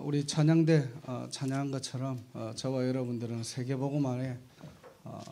우리 찬양대 찬양한 것처럼 저와 여러분들은 세계복음 안에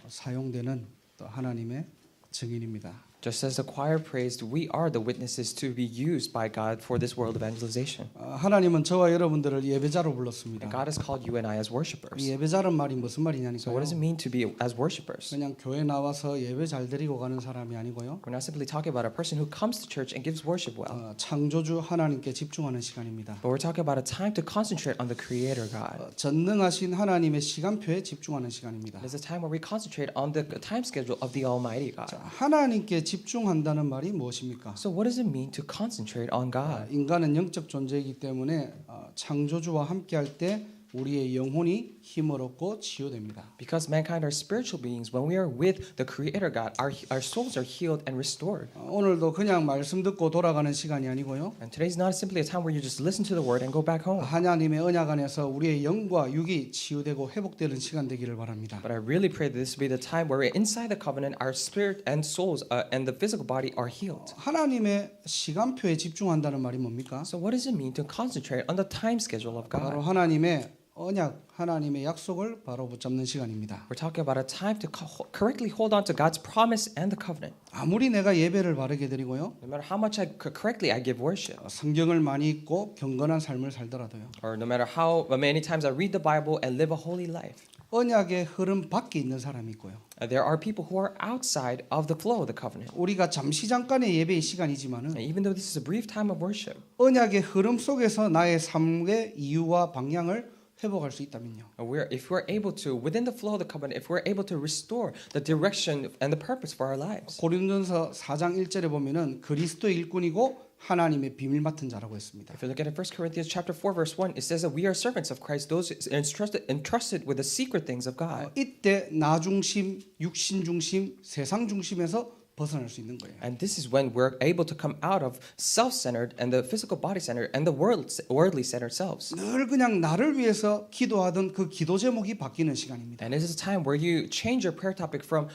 사용되는 또 하나님의 증인입니다. Just as the choir praised, we are the witnesses to be used by God for this world evangelization. 하나님은 저와 여러분들을 예배자로 불렀습니다. And God has called you and I as worshipers. 예배자란 말이 무슨 So 말이냐니까요. what does it mean to be as worshipers? 그냥 교회 나와서 예배 잘 드리고 가는 사람이 아니고요. We're not simply talking about a person who comes to church and gives worship well, 창조주 하나님께 집중하는 시간입니다. but we're talking about a time to concentrate on the Creator God. 전능하신 하나님의 시간표에 집중하는 시간입니다. It's a time where we concentrate on the time schedule of the Almighty God. 하나님께 집중한다는 말이 무엇입니까? So what does it mean to concentrate on God? 인간은 영적 존재이기 때문에 창조주와 함께할 때 우리의 영혼이 힘을 얻고 치유됩니다. Because mankind are spiritual beings, when we are with the Creator God, our souls are healed and restored. 오늘도 그냥 말씀 듣고 돌아가는 시간이 아니고요. And today's not simply a time where you just listen to the word and go back home. 하나님의 언약 안에서 우리의 영과 육이 치유되고 회복되는 시간 되기를 바랍니다. But I really pray that this will be the time where inside the covenant, our spirit and souls and the physical body are healed. 하나님의 시간표에 집중한다는 말이 뭡니까? So what does it mean to concentrate on the time schedule of 바로 God? 하나님의 언약, 하나님의 약속을 바로 붙잡는 시간입니다. We're talking about a time to correctly hold on to God's promise and the covenant. 아무리 내가 예배를 바르게 드리고요. No matter how much correctly I give worship, 성경을 많이 읽고 경건한 삶을 살더라도요. or no matter how many times I read the Bible and live a holy life, 언약의 흐름 밖에 있는 사람이 있고요. there are people who are outside of the flow of the covenant. 우리가 잠시 잠깐의 예배의 시간이지만은 And even though this is a brief time of worship, 언약의 흐름 속에서 나의 삶의 이유와 방향을 회복할 수 있다면요. if we're able to, within the flow of the covenant, if we're able to restore the direction and the purpose for our lives. 고린도전서 4장 1절에 보면은 그리스도의 일꾼이고 하나님의 비밀 맡은 자라고 했습니다. If you look at it, 1 Corinthians chapter 4 verse 1, it says that we are servants of Christ, those entrusted with the secret things of God. 이때 나 중심, 육신 중심, 세상 중심에서 벗어날 수 있는 거예요. And this is when we're able to come out of self-centered and the physical body-centered and the worldly-centered selves. 늘 그냥 나를 위해서 기도하던 그 기도 제목이 바뀌는 시간입니다. And this is a time where you change your prayer topic from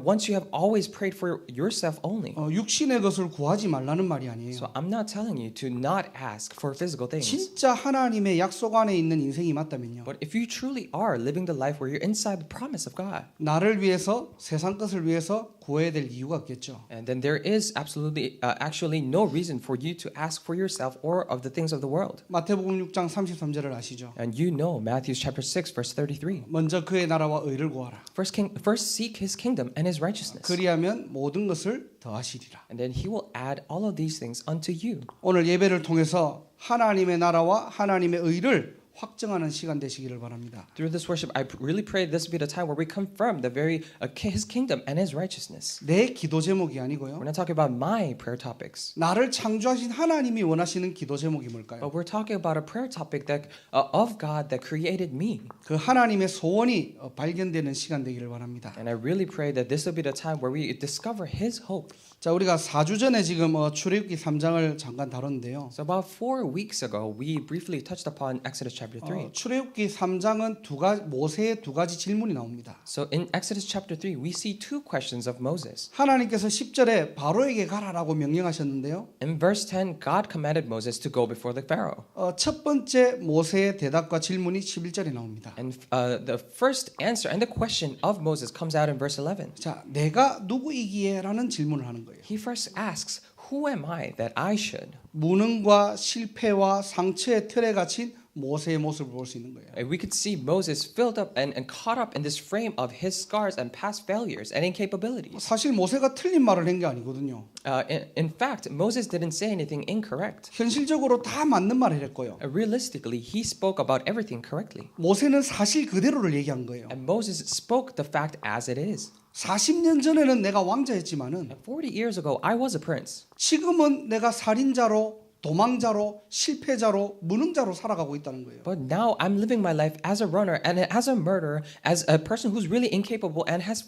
once you have always prayed for yourself only. 육신의 것을 구하지 말라는 말이 아니에요. So I'm not telling you to not ask for physical things. 진짜 하나님의 약속 안에 있는 인생이 맞다면요. But if you truly are living the life where you're inside the promise of God, 나를 위해서 세상 것을 위해서 구해야 될 이유가 없겠죠. and then there is absolutely actually no reason for you to ask for yourself or of the things of the world. 마태복음 6장 33절을 아시죠? And you know Matthew chapter 6 verse 33. 먼저 그의 나라와 의를 구하라. First seek his kingdom and his righteousness. 그리하면 모든 것을 더하시리라. And then he will add all of these things unto you. 오늘 예배를 통해서 하나님의 나라와 하나님의 의를 확정하는 시간 되시기를 바랍니다. Through this worship, I really pray this will be the time where we confirm the very his kingdom and his righteousness. 내 기도 제목이 아니고요. We're not talking about my prayer topics, 나를 창조하신 하나님이 원하시는 기도 제목이 뭘까요? but we're talking about a prayer topic that of God that created me. 그 하나님의 소원이 발견되는 시간 되기를 바랍니다. And I really pray that this will be the time where we discover his hope. 자, 우리가 4주 전에 지금 출애굽기 3장을 잠깐 다뤘는데요. So about 4 weeks ago, we briefly touched upon Exodus chapter 3. 출애굽기 3장은 모세의 두 가지 질문이 나옵니다. So in Exodus chapter 3, we see two questions of Moses. 하나님께서 10절에 바로에게 가라라고 명령하셨는데요. In verse 10, God commanded Moses to go before the Pharaoh. 첫 번째 모세의 대답과 질문이 11절에 나옵니다. And the first answer and the question of Moses comes out in verse 11. 자, 내가 누구이기에라는 질문을 하는 거예요. He first asks, who am I that I should? 무능과 실패와 상처의 틀에 갇힌 모세의 모습을 볼 수 있는 거예요. And we could see Moses filled up and caught up in this frame of his scars and past failures and incapabilities. 사실 모세가 틀린 말을 한 게 아니거든요. In fact, Moses didn't say anything incorrect. 현실적으로 다 맞는 말을 했고요. Realistically, he spoke about everything correctly. 모세는 사실 그대로를 얘기한 거예요. And Moses spoke the fact as it is. 40년 전에는 내가 왕자였지만은 40 years ago, I was a prince. 지금은 내가 살인자로 도망자로 실패자로 무능자로 살아가고 있다는 거예요. But now I'm living my life as a runner and as a murderer, as a person who's really incapable and has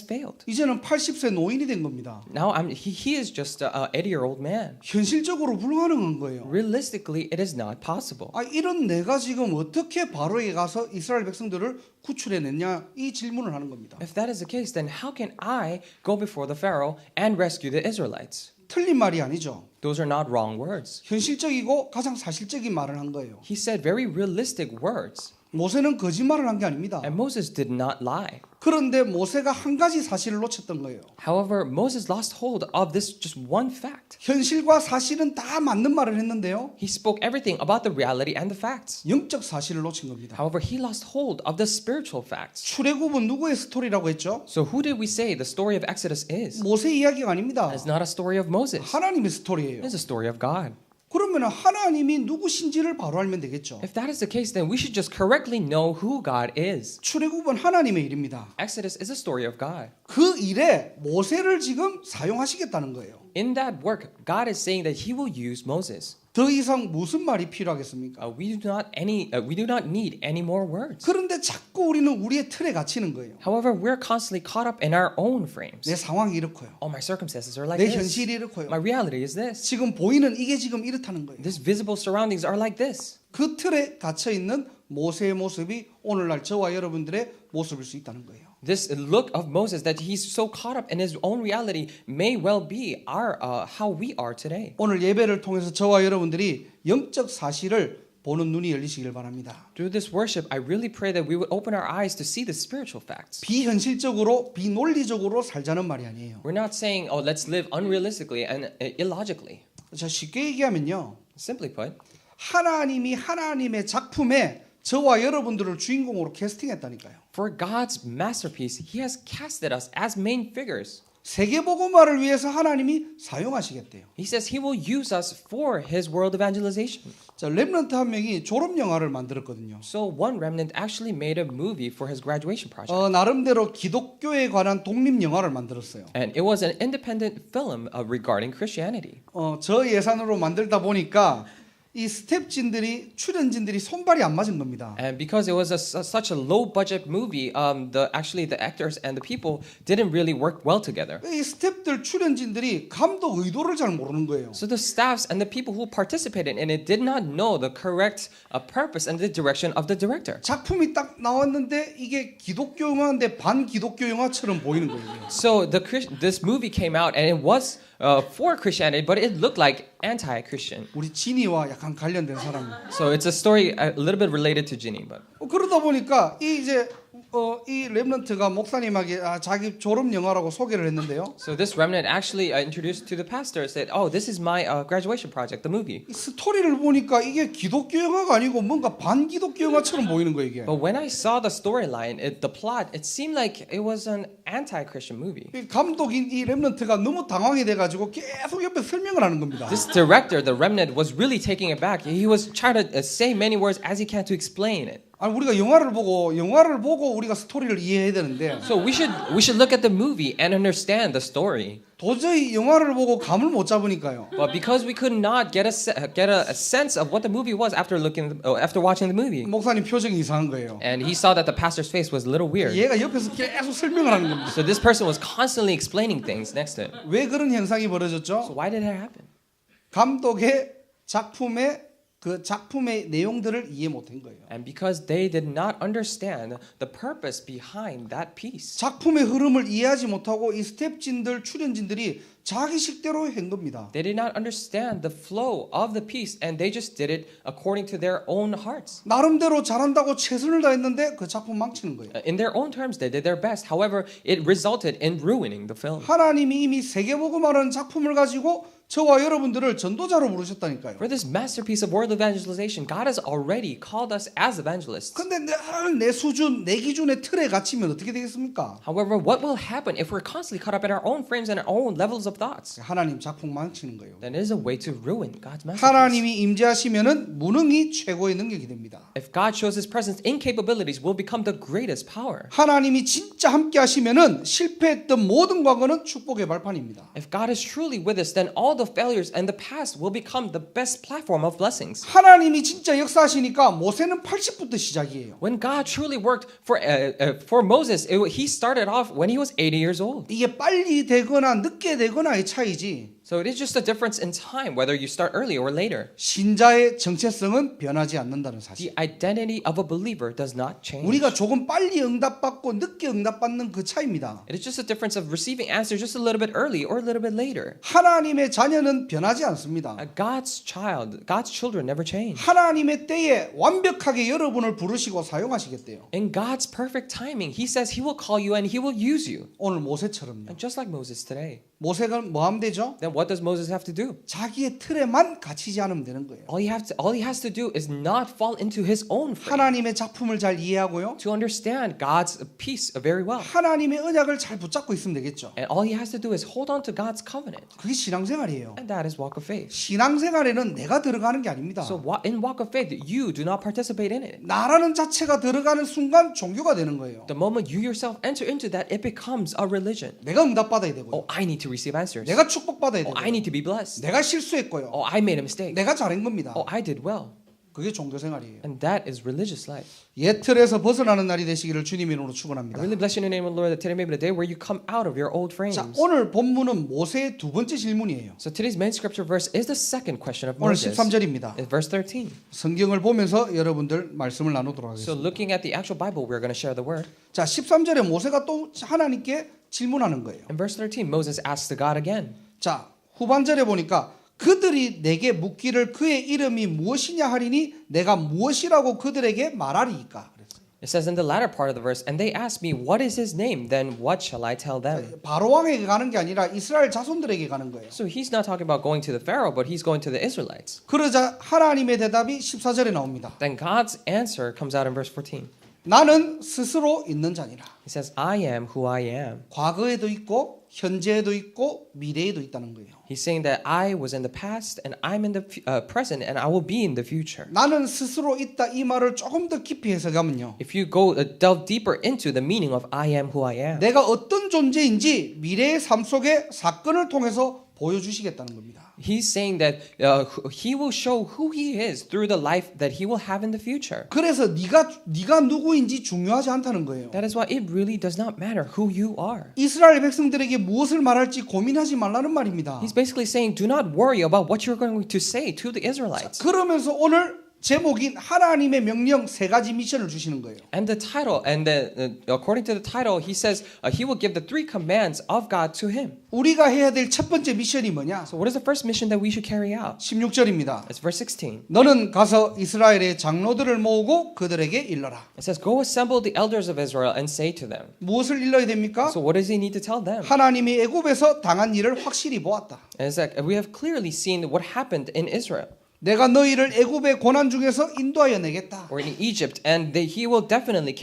failed. 이제는 80세 노인이 된 겁니다. Now he is just a 80-year-old man. 현실적으로 불가능한 거예요. Realistically, it is not possible. 이런 내가 지금 어떻게 바로에 가서 이스라엘 백성들을 구출해냈냐 이 질문을 하는 겁니다. If that is the case, then how can I go before the Pharaoh and rescue the Israelites? 틀린 말이 아니죠. Those are not wrong words. 현실적이고 가장 사실적인 말을 한 거예요. He said very realistic words. 모세는 거짓말을 한 게 아닙니다. And Moses did not lie. 그런데 모세가 한 가지 사실을 놓쳤던 거예요. However, Moses lost hold of this just one fact. 현실과 사실은 다 맞는 말을 했는데요. He spoke everything about the reality and the facts. 영적 사실을 놓친 겁니다. However, he lost hold of the spiritual facts. 출애굽은 누구의 스토리라고 했죠? So who did we say the story of Exodus is? 모세 이야기가 아닙니다. It's not a story of Moses. 하나님의 스토리예요. It's a story of God. 그러면 하나님이 누구신지를 바로 알면 되겠죠. If that is the case, then we should just correctly know who God is. 출애굽은 하나님의 일입니다. Exodus is a story of God. 그 일에 모세를 지금 사용하시겠다는 거예요. In that work, God is saying that He will use Moses. 더 이상 무슨 말이 필요하겠습니까? We do not need any more words. 그런데 자꾸 우리는 우리의 틀에 갇히는 거예요. However, we're constantly caught up in our own frames. 내 상황이 이렇고요. Oh, my circumstances are like 내 this. 현실이 이렇고요. My reality is this. 지금 보이는 이게 지금 이렇다는 거예요. This visible surroundings are like this. 그 틀에 갇혀 있는 모세의 모습이 오늘날 저와 여러분들의 모습일 수 있다는 거예요. This look of Moses that he's so caught up in his own reality may well be our how we are today. 오늘 예배를 통해서 저와 여러분들이 영적 사실을 보는 눈이 열리시길 바랍니다. Through this worship, I really pray that we would open our eyes to see the spiritual facts. 비현실적으로 비논리적으로 살자는 말이 아니에요. We're not saying, oh, let's live unrealistically and illogically. 자, 쉽게 얘기하면요. Simply put, 하나님이 하나님의 작품에 저와 여러분들을 주인공으로 캐스팅했다니까요. for God's masterpiece, He has casted us as main figures. 세계복음화를 위해서 하나님이 사용하시겠대요. He says He will use us for His world evangelization. 자, 렘넌트 한 명이 졸업 영화를 만들었거든요. So one remnant actually made a movie for his graduation project. 나름대로 기독교에 관한 독립 영화를 만들었어요. And it was an independent film regarding Christianity. 저 예산으로 만들다 보니까 이 스텝진들이 출연진들이 손발이 안 맞은 겁니다. And because it was such a low budget movie, the actors and the people didn't really work well together. 이 스텝들 출연진들이 감독 의도를 잘 모르는 거예요. So the staffs and the people who participated in it did not know the correct purpose and the direction of the director. 작품이 딱 나왔는데 이게 기독교 영화인데 반기독교 영화처럼 보이는 거예요. So this movie came out and it was for Christianity, but it looked like anti-Christian. 우리 진이와 약간 관련된 사람이. So it's a story a little bit related to Ginny, but 그러다 보니까 이 렘넌트가 목사님에게 자기 졸업 영화라고 소개를 했는데요. so this remnant actually introduced to the pastor said, "Oh, this is my graduation project, the movie." 이 스토리를 보니까 이게 기독교 영화가 아니고 뭔가 반기독교 영화처럼 보이는 거예요, 이게. But when I saw the storyline, the plot, it seemed like it was an anti-Christian movie. 이 감독인 이 렘넌트가 너무 당황이 돼가지고 계속 옆에 설명을 하는 겁니다. This director, the remnant, was really taking it back. He was trying to say many words as he can to explain it. 아니 우리가 영화를 보고 우리가 스토리를 이해해야 되는데 So we should look at the movie and understand the story. 도저히 영화를 보고 감을 못 잡으니까요. But because we could not get a sense of what the movie was after watching the movie, 목사님 표정이 이상한 거예요. and he saw that the pastor's face was a little weird. 얘가 옆에서 계속 설명을 하는 겁니다. So this person was constantly explaining things next to him. 왜 그런 현상이 So 벌어졌죠? why did that happen? 감독의 작품의 내용들을 이해 못한 거예요. And because they did not understand the purpose behind that piece. 작품의 흐름을 이해하지 못하고 이 스텝진들 출연진들이 자기식대로 한 겁니다. They did not understand the flow of the piece and they just did it according to their own hearts. 나름대로 잘한다고 최선을 다했는데 그 작품 망치는 거예요. In their own terms, they did their best. However, it resulted in ruining the film. 하나님이 이미 세계복음화라는 작품을 가지고 저와 여러분들을 전도자로 부르셨다니까요. For this masterpiece of world evangelization, God has already called us as evangelists. 근데 내 수준, 내 기준의 틀에 갇히면 어떻게 되겠습니까? However, what will happen if we're constantly caught up in our own frames and our own levels of thoughts? 하나님 작품 망치는 거예요. Then it is a way to ruin God's masterpiece. 하나님이 임재하시면은 무능이 최고의 능력이 됩니다. If God shows His presence, incapabilities will become the greatest power. 하나님이 진짜 함께 하시면은 실패했던 모든 과거는 축복의 발판입니다. If God is truly with us, then all the failures and the past will become the best platform of blessings. 하나님이 진짜 역사하시니까 모세는 80부터 시작이에요. When God truly worked for Moses, he started off when he was 80 years old. 이게 빨리 되거나 늦게 되거나의 차이지. So it is just a difference in time, whether you start early or later. 신자의 정체성은 변하지 않는다는 사실. The identity of a believer does not change. 우리가 조금 빨리 응답받고 늦게 응답받는 그 차이입니다. It is just a difference of receiving answers just a little bit early or a little bit later. 하나님의 자녀는 변하지 않습니다. God's children never change. 하나님의 때에 완벽하게 여러분을 부르시고 사용하시겠대요. In God's perfect timing, He says He will call you and He will use you. 오늘 모세처럼요. And just like Moses today. 모세가 뭐 하면 되죠? Then what does Moses have to do? 자기의 틀에만 갇히지 않으면 되는 거예요. All he has to do is not fall into his own frame. 하나님의 작품을 잘 이해하고요. To understand God's piece very well. 하나님의 언약을 잘 붙잡고 있으면 되겠죠. And all he has to do is hold on to God's covenant. 그게 신앙생활이에요. And that is walk of faith. 신앙생활에는 내가 들어가는 게 아닙니다. So in walk of faith, you do not participate in it. 나라는 자체가 들어가는 순간 종교가 되는 거예요. The moment you yourself enter into that, it becomes a religion. 내가 응답받아야 되고요. Oh, I need to receive answers. 내가 축복받아야 Oh, 되고요. I need to be blessed. 내가 실수했고요. Oh, I made a mistake. 내가 잘한 겁니다. Oh, I did well. 그게 종교생활이에요. And that is religious life. 옛 틀에서 벗어나는 날이 되시기를 주님의 이름으로 I 축원합니다. really bless you in the name of the Lord that today may be the day where you come out of your old frames. 자, 오늘 본문은 모세의 두 번째 질문이에요. So today's main scripture verse is the second question of 오늘 Moses. 13절입니다. It's verse 13. 성경을 보면서 여러분들 말씀을 나누도록 So 하겠습니다. looking at the actual Bible, we're going to share the word. 자, 13절에 모세가 또 하나님께 질문하는 거예요. In verse 13, Moses asks to God again. 자, 후반절에 보니까 그들이 내게 묻기를 그의 이름이 무엇이냐 하리니 내가 무엇이라고 그들에게 말하리이까. It says in the latter part of the verse, and they ask me, what is his name? Then what shall I tell them? 바로 왕에게 가는 게 아니라 이스라엘 자손들에게 가는 거예요. So he's not talking about going to the Pharaoh, but he's going to the Israelites. 그러자 하나님의 대답이 14절에 나옵니다. Then God's answer comes out in verse 14. 나는 스스로 있는 자니라. He says, I am who I am. 과거에도 있고 현재에도 있고 미래에도 있다는 거예요. He's saying that I was in the past and I'm in the present and I will be in the future. 나는 스스로 있다 이 말을 조금 더 깊이 해석하면요. If you go delve deeper into the meaning of I am who I am, 내가 어떤 존재인지 미래의 삶 속의 사건을 통해서 보여주시겠다는 겁니다. he's saying that he will show who he is through the life that he will have in the future. 그래서 네가 누구인지 중요하지 않다는 거예요. That is why it really does not matter who you are. 이스라엘 백성들에게 무엇을 말할지 고민하지 말라는 말입니다. He's basically saying, do not worry about what you're going to say to the Israelites. 그러면서 오늘 제목인 하나님의 명령 세 가지 미션을 주시는 거예요. And the title, according to the title, he says he will give the 3 commands of God to him. 우리가 해야 될 첫 번째 미션이 뭐냐? So what is the first mission that we should carry out? 16절입니다. It's verse 16. 너는 가서 이스라엘의 장로들을 모으고 그들에게 일러라. It says, go assemble the elders of Israel and say to them. 무엇을 일러야 됩니까? So what does he need to tell them? 하나님이 애굽에서 당한 일을 확실히 보았다. And it's like we have clearly seen what happened in Israel 내가 너희를 애굽의 고난 중에서 인도하여 내겠다. or in Egypt, and he will definitely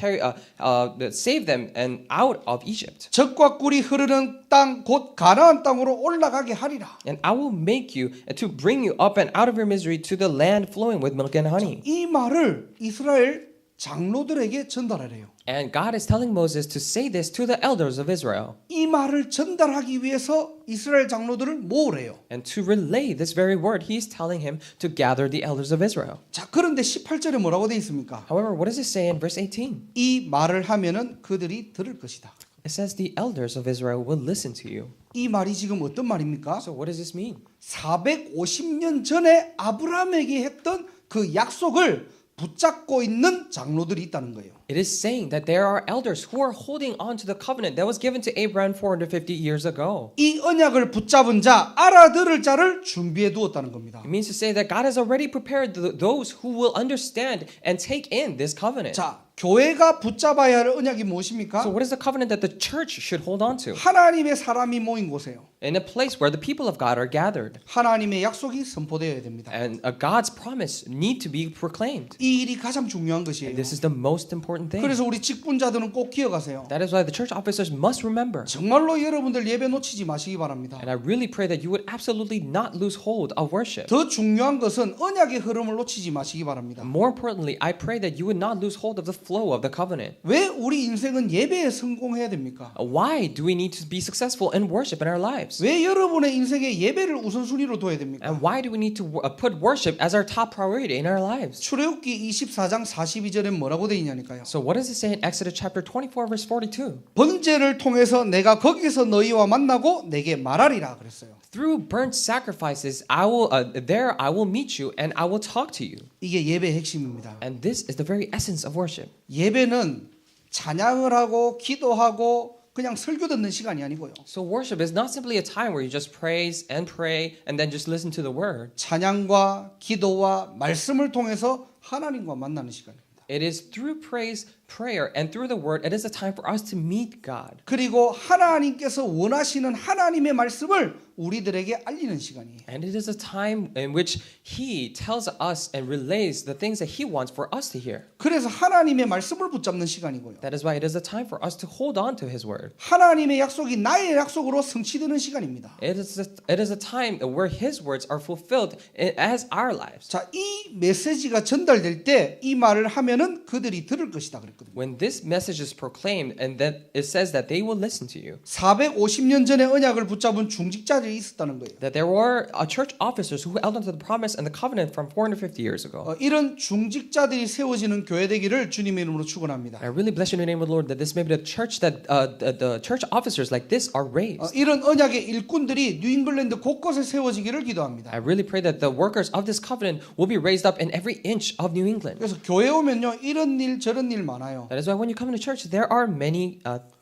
save them and out of Egypt. 젖과 꿀이 흐르는 땅 곧 가나안 땅으로 올라가게 하리라. And I will make you to bring you up and out of your misery to the land flowing with milk and honey. 이 말을 이스라엘 장로들에게 전달하래요. And God is telling Moses to say this to the elders of Israel 이 말을 전달하기 위해서 이스라엘 장로들을 모으래요. and to relay this very word. He is telling him to gather the elders of Israel. 자, 그런데 18절에 뭐라고 돼 있습니까? However, what does it say in verse 18? 이 말을 하면은 그들이 들을 것이다. It says the elders of Israel will listen to you. 이 말이 지금 어떤 말입니까? So what does this mean? 450년 전에 아브라함에게 했던 그 약속을 붙잡고 있는 장로들이 있다는 거예요. It is saying that there are elders who are holding on to the covenant that was given to Abraham 450 years ago. 이 언약을 붙잡은 자, 알아들을 자를 준비해 두었다는 겁니다. It means to say that God has already prepared those who will understand and take in this covenant. 자, 교회가 붙잡아야 할 언약이 무엇입니까? So what is the covenant that the church should hold on to? 하나님의 사람이 모인 곳에요. In a place where the people of God are gathered. 하나님의 약속이 선포되어야 됩니다. And God's promise need to be proclaimed. 이 일이 가장 중요한 것이에요. This is the most important thing. 그래서 우리 직분자들은 꼭 기억하세요. That is why the church officers must remember. 정말로 여러분들 예배 놓치지 마시기 바랍니다. And I really pray that you would absolutely not lose hold of worship. 더 중요한 것은 언약의 흐름을 놓치지 마시기 바랍니다. More importantly, I pray that you would not lose hold of the flow of the covenant. 왜 우리 인생은 예배에 성공해야 됩니까? Why do we need to be successful in worship in our lives? 왜 여러분의 인생에 예배를 우선순위로 둬야 됩니까? And why do we need to put worship as our top priority in our lives? 출애굽기 24장 42절에 뭐라고 돼 있냐니까요. So what does it say in Exodus chapter 24 verse 42? 번제를 통해서 내가 거기서 너희와 만나고 내게 말하리라 그랬어요. Through burnt sacrifices, there I will meet you and I will talk to you. 이게 예배의 핵심입니다. And this is the very essence of worship. 예배는 찬양을 하고 기도하고 그냥 설교 듣는 시간이 아니고요. So worship is not simply a time where you just praise and pray and then just listen to the word. 찬양과 기도와 말씀을 통해서 하나님과 만나는 시간입니다. It is through praise, prayer, and through the word, it is a time for us to meet God. 그리고 하나님께서 원하시는 하나님의 말씀을 우리들에게 알리는 시간이에요. And it is a time in which He tells us and relays the things that He wants for us to hear. 그래서 하나님의 말씀을 붙잡는 시간이고요. That is why it is a time for us to hold on to His word. 하나님의 약속이 나의 약속으로 성취되는 시간입니다. It is a time where His words are fulfilled as our lives. 자, 이 메시지가 전달될 때 이 말을 하면은 그들이 들을 것이다 그랬거든요. When this message is proclaimed and that it says that they will listen to you. 450년 전에 언약을 붙잡은 중직자들이 있었다는 거예요. That there were church officers who held onto the promise and the covenant from 450 years ago. 이런 중직자들이 세워지는 교회 되기를 주님의 이름으로 축원합니다. I really bless you in the name of the Lord that this may be the church that the church officers like this are raised. 이런 언약의 일꾼들이 뉴잉글랜드 곳곳에 세워지기를 기도합니다. I really pray that the workers of this covenant will be raised up in every inch of New England. 그래서 교회 오면요 이런 일 저런 일 많아요. That is why when you come into church, there are many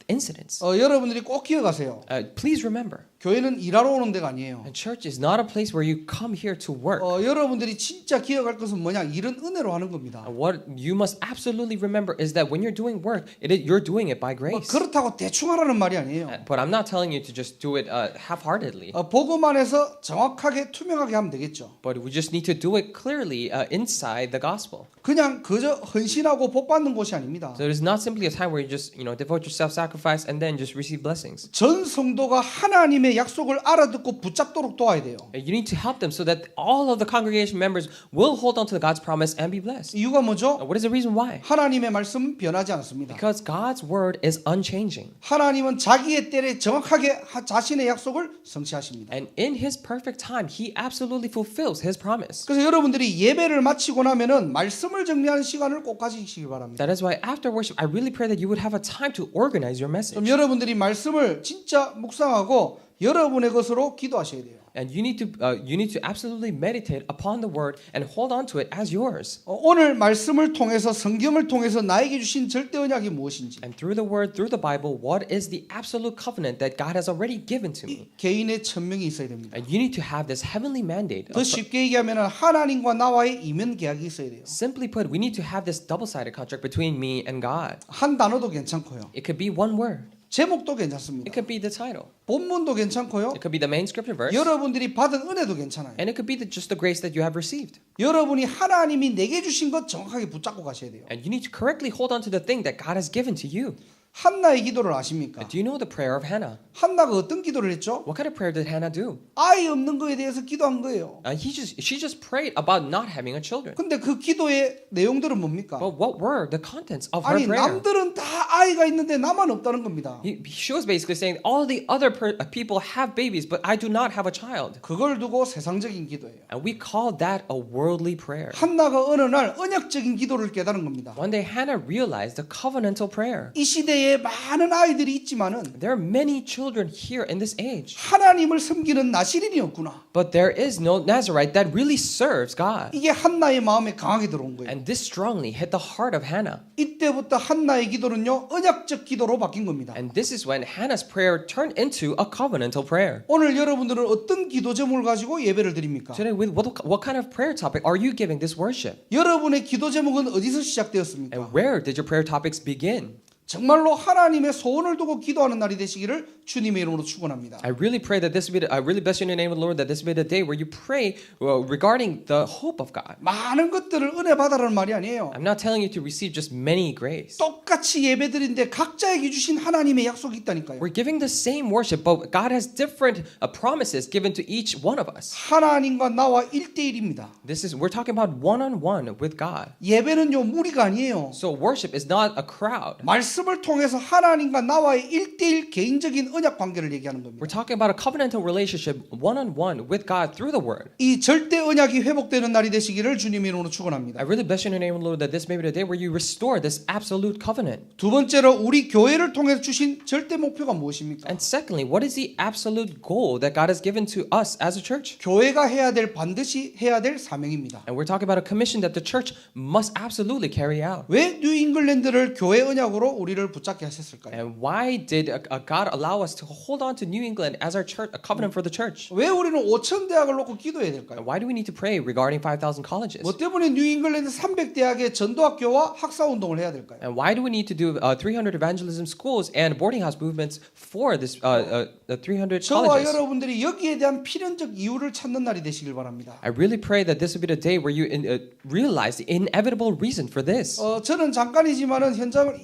incidents. 여러분들이 꼭 기억하세요. Please remember, 교회는 일하러 오는 데가 아니에요. a church is not a place where you come here to work. 여러분들이 진짜 기억할 것은 뭐냐? 일은 은혜로 하는 겁니다. What you must absolutely remember is that when you're doing work, you're doing it by grace. 그렇다고 대충 하라는 말이 아니에요. But I'm not telling you to just do it half-heartedly. 복음 안에서 정확하게 투명하게 하면 되겠죠. But we just need to do it clearly inside the gospel. 그냥 그저 헌신하고 복 받는 곳이 아닙니다. So it is not simply a time where you just devote yourself, sacrifice, and then just receive blessings. 전 성도가 하나님의 약속을 알아듣고 붙잡도록 도와야 돼요. You need to help them so that all of the congregation members will hold on to God's promise and be blessed. 이유가 뭐죠? What is the reason why? 하나님의 말씀은 변하지 않습니다. Because God's word is unchanging. 하나님은 자기의 때에 정확하게 자신의 약속을 성취하십니다. And in His perfect time, He absolutely fulfills His promise. 그래서 여러분들이 예배를 마치고 나면은 말씀을 정리하는 시간을 꼭 가지시기 바랍니다. That is why after worship, I really pray that you would have a time to organize your message. 그럼 여러분들이 말씀을 진짜 묵상하고 여러분의 것으로 기도하셔야 돼요. And you need to absolutely meditate upon the word and hold on to it as yours. 오늘 말씀을 통해서 성경을 통해서 나에게 주신 절대 언약이 무엇인지 And through the word, through the Bible, what is the absolute covenant that God has already given to me? 개인의 천명이 있어야 됩니다. And you need to have this heavenly mandate. 더 쉽게 얘기하면 하나님과 나와의 이면 계약이 있어야 돼요. Simply put, we need to have this double-sided contract between me and God. 한 단어도 괜찮고요. It could be one word. 제목도 It 괜찮습니다. could be the title. 본문도 괜찮고요. It could be the main scripture verse. 여러분들이 받은 은혜도 괜찮아요. And it could be just the grace that you have received. 여러분이 하나님이 내게 주신 것 정확하게 붙잡고 가셔야 돼요. And you need to correctly hold on to the thing that God has given to you. 한나의 기도를 아십니까? Do you know the prayer of Hannah? 한나가 어떤 기도를 했죠? What kind of prayer did Hannah do? 아이 없는 거에 대해서 기도한 거예요. She just prayed about not having a children. 근데 그 기도의 내용들은 뭡니까? But what were the contents of her 아니 prayer? 남들은 다 아이가 있는데 나만 없다는 겁니다. She was basically saying all the other people have babies, but I do not have a child. 그걸 두고 세상적인 기도예요. And we call that a worldly prayer. 한나가 어느 날 언약적인 기도를 깨달은 겁니다. One day Hannah realized the covenantal prayer. 이 시대에 많은 아이들이 있지만은 There are many children here in this age, 하나님을 섬기는 나시린이 없구나. but there is no Nazarite that really serves God. 이게 한나의 마음에 강하게 들어온 거예요. And this strongly hit the heart of Hannah. 이때부터 한나의 기도는요 언약적 기도로 바뀐 겁니다. And this is when Hannah's prayer turned into a covenantal prayer. 오늘 여러분들은 어떤 기도 제목을 가지고 예배를 드립니까? Today, with what kind of prayer topic are you giving this worship? 여러분의 기도 제목은 어디서 시작되었습니까? And where did your prayer topics begin? 정말로 하나님의 소원을 두고 기도하는 날이 되시기를 주님의 이름으로 축원합니다. I really pray that this will be. I really bless you in the name of the Lord that this will be the day where you pray regarding the hope of God. 많은 것들을 은혜 받아라는 말이 아니에요. I'm not telling you to receive just many grace. 똑같이 예배드린데 각자에게 주신 하나님의 약속이 있다니까요. We're giving the same worship, but God has different promises given to each one of us. 하나님과 나와 1대1입니다. We're talking about one-on-one with God. 예배는요 무리가 아니에요. So worship is not a crowd. 말씀을 통해서 하나님과 나와의 1대1 개인적인 언약 관계를 얘기하는 We're 겁니다. talking about a covenantal relationship one-on-one with God through the Word. 이 절대 언약이 회복되는 날이 되시기를 주님의 이름으로 I 축원합니다. really bless you in the name of the Lord that this may be the day where you restore this absolute covenant. 두 번째로 우리 교회를 통해 주신 절대 목표가 무엇입니까? And secondly, what is the absolute goal that God has given to us as a church? 교회가 해야 될 반드시 해야 될 사명입니다. And we're talking about a commission that the church must absolutely carry out. 왜 뉴 잉글랜드를 교회 언약으로 우리를 붙잡게 하셨을까요? And why did God allow us to hold on to New England as our church, a covenant for the church? 왜 우리는 5천 대학을 놓고 기도해야 될까요? And why do we need to pray regarding 5,000 colleges? 뭐 때문에 뉴 잉글랜드 300대학의 전도학교와 학사 운동을 해야 될까요? And why do we need to do 300 evangelism schools and boarding house movements for this 300 저와 colleges? 여러분들이 여기에 대한 필연적 이유를 찾는 날이 되시길 바랍니다. I really pray that this will be the day where you realize the inevitable reason for this. 저는 잠깐이지만은 현장을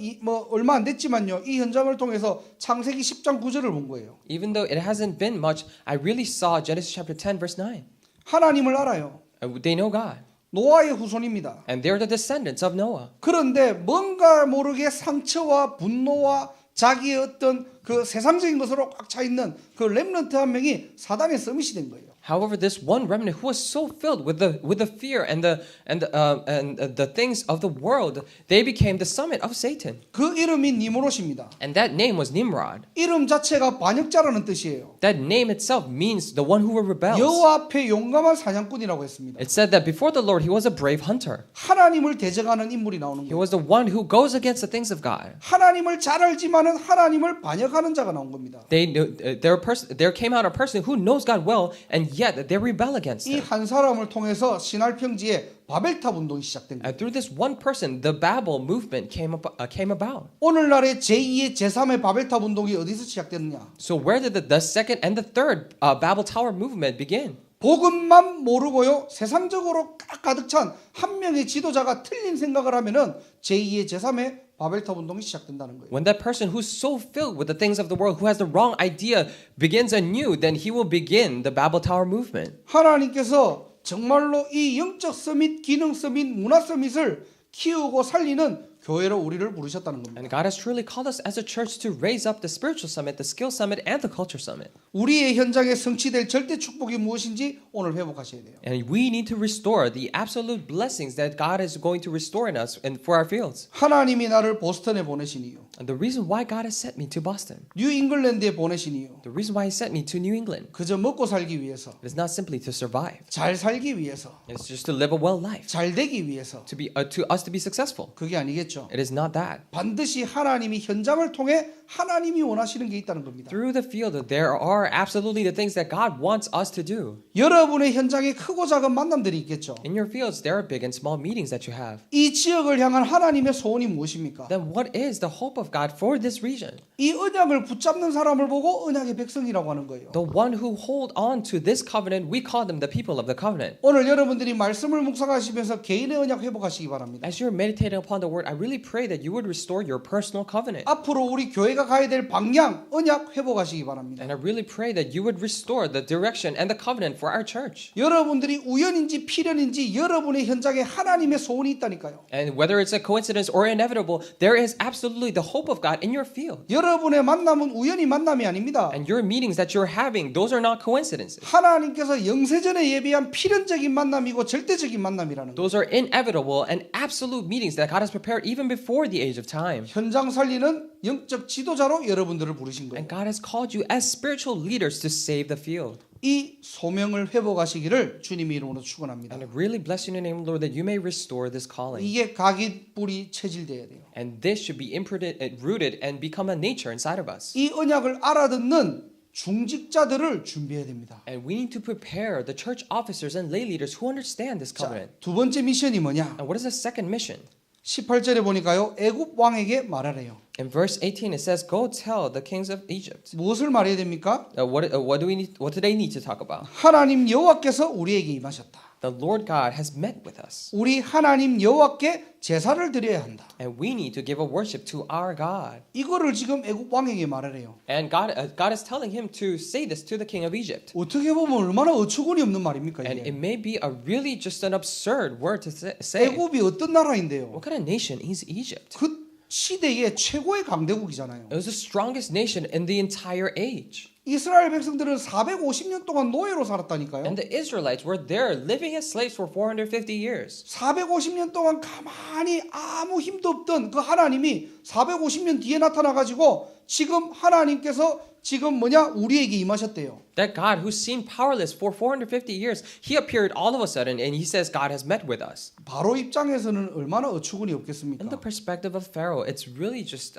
얼마 안 됐지만요. 이 현장을 통해서 창세기 10장 9절을 본 거예요. Even though it hasn't been much, I really saw Genesis chapter 10 verse 9. 하나님을 알아요. They know God. 노아의 후손입니다. And they're the descendants of Noah. 그런데 뭔가 모르게 상처와 분노와 자기의 어떤 그 세상적인 것으로 꽉 차 있는 그 렘넌트 한 명이 사단의 서밋이 된 거예요. However, this one remnant who was so filled with the fear and the things of the world, they became the summit of Satan. 그 이름이 니무롯입니다. And that name was Nimrod. 이름 자체가 반역자라는 뜻이에요. That name itself means the one who rebels. 여호와 앞에 용감한 사냥꾼이라고 했습니다. It said that before the Lord, he was a brave hunter. 하나님을 대적하는 인물이 나오는 He 거예요. was the one who goes against the things of God. 하나님을 잘 알지만은 하나님을 반역하는 자가 나온 겁니다. There came out a person who knows God well, and yet they rebel against 이 him. 한 사람을 통해서 신할 평지에 바벨탑 운동이 시작된 거예요. And through this one person, the Babel movement came about. 오늘날의 제2의 제3의 바벨탑 운동이 어디서 시작됐느냐? So where did the second and the third Babel Tower movement begin? 복음만 모르고요 세상적으로 가득 찬 한 명의 지도자가 틀린 생각을 하면은 제2의 제3의 바벨탑 운동이 시작된다는 거예요. When that person who's so filled with the things of the world, who has the wrong idea, begins anew, then he will begin the Babel Tower movement. 하나님께서 정말로 이 영적 서밋, 기능 서밋, 문화 서밋을 키우고 살리는 교회로 우리를 부르셨다는 겁니다. And God has truly called us as a church to raise up the spiritual summit, the skill summit, and the culture summit. 우리의 현장에 성취될 절대 축복이 무엇인지 오늘 회복하셔야 돼요. And we need to restore the absolute blessings that God is going to restore in us and for our fields. 하나님이 나를 보스턴에 보내신 이유, And the reason why God has sent me to Boston, 뉴 잉글랜드에 보내신 이유, the reason why He sent me to New England, 그저 먹고 살기 위해서, it is not simply to survive. 잘 살기 위해서, It's just to live a well life, 잘 되기 위해서. to us to be successful. 그게 아니겠죠. It is not that. 반드시 하나님이 현장을 통해 하나님이 원하시는 게 있다는 겁니다. Through the field, there are absolutely the things that God wants us to do. 여러분의 현장에 크고 작은 만남들이 있겠죠. In your fields, there are big and small meetings that you have. 이 지역을 향한 하나님의 소원이 무엇입니까? Then what is the hope of God for this region? 이 언약을 붙잡는 사람을 보고 언약의 백성이라고 하는 거예요. The one who hold on to this covenant, we call them the people of the covenant. 오늘 여러분들이 말씀을 묵상하시면서 개인의 언약 회복하시기 바랍니다. As you're meditating upon the word, I really pray that you would restore your personal covenant. 앞으로 우리 교회가 가야 될 방향, 언약 회복하시기 바랍니다. And I really pray that you would restore the direction and the covenant for our church. 여러분들이 우연인지 필연인지 여러분의 현장에 하나님의 소원이 있다니까요. And whether it's a coincidence or inevitable, there is absolutely the hope of God in your field. 여러분의 만남은 우연히 만남이 아닙니다. And your meetings that you're having, those are not coincidences. 하나님께서 영세전에 예비한 필연적인 만남이고 절대적인 만남이라는 거예요. Those are inevitable and absolute meetings that God has prepared even before the age of time. 현장 살리는 영적 지도자로 여러분들을 부르신 거예요. And God has called you as spiritual leaders to save the field. 이 소명을 회복하시기를 주님의 이름으로 축원합니다. And I really bless you in the name of the Lord that you may restore this calling. 이게 각이 뿌리 체질돼야 돼요. And this should be rooted and become a nature inside of us. 이 언약을 알아듣는 중직자들을 준비해야 됩니다. And we need to prepare the church officers and lay leaders who understand this 자, covenant. 두 번째 미션이 뭐냐? And what is the second mission? 18절에 보니까요. 애굽 왕에게 말하래요. In verse 18 it says, "Go tell the kings of Egypt." 무엇을 말해야 됩니까? What do they need to talk about? 하나님 여호와께서 우리에게 임하셨다. The Lord God has met with us. 우리 하나님 여호와께 제사를 드려야 한다. And we need to give a worship to our God. 이거를 지금 애굽 왕에게 말하래요. And God is telling him to say this to the king of Egypt. 어떻게 보면 얼마나 어처구니 없는 말입니까 And it 이게? may be a really just an absurd word to say. 애굽이 어떤 나라인데요? What kind of nation is Egypt? 그 시대의 최고의 강대국이잖아요. It was the strongest nation in the entire age. 이스라엘 백성들은 450년 동안 노예로 살았다니까요. And the Israelites were there living as slaves for 450 years. 450년 동안 가만히 아무 힘도 없던 그 하나님이 450년 뒤에 나타나 가지고 지금 하나님께서 지금 우리에게 임하셨대요. That God, who seemed powerless for 450 years, he appeared all of a sudden and he says God has met with us. 바로 입장에서는 얼마나 어처구니 In 없겠습니까? the perspective of Pharaoh, it's really just